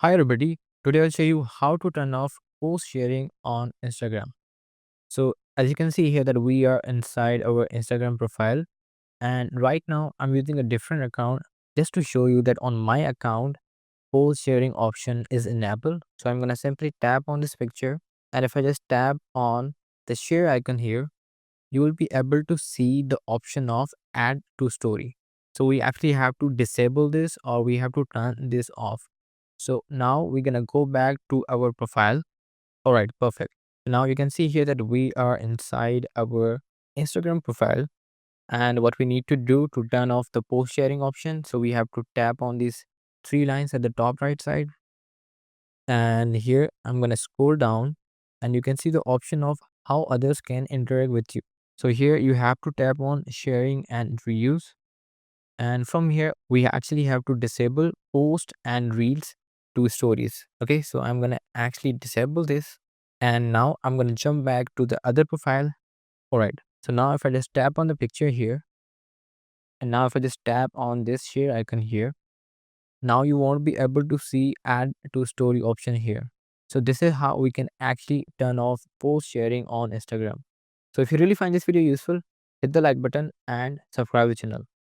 Hi everybody, today I'll show you how to turn off post sharing on Instagram. So as you can see here that we are inside our Instagram profile, and right now I'm using a different account just to show you that on my account post sharing option is enabled. So I'm going to simply tap on this picture, and if I just tap on the share icon here, you will be able to see the option of add to story. So we actually have to disable this or we have to turn this off. So now we're gonna go back to our profile. All right, perfect. Now you can see here that we are inside our Instagram profile, and what we need to do to turn off the post sharing option. So we have to tap on these three lines at the top right side, and here I'm gonna scroll down, and you can see the option of how others can interact with you. So here you have to tap on sharing and reuse, and from here we actually have to disable post and reels to stories. Okay, so I'm gonna actually disable this, and now I'm gonna jump back to the other profile. All right, so now if I just tap on the picture here, and now if I just tap on this share icon here, now you won't be able to see add to story option here. So this is how we can actually turn off post sharing on Instagram. So if you really find this video useful, hit the like button and subscribe the channel.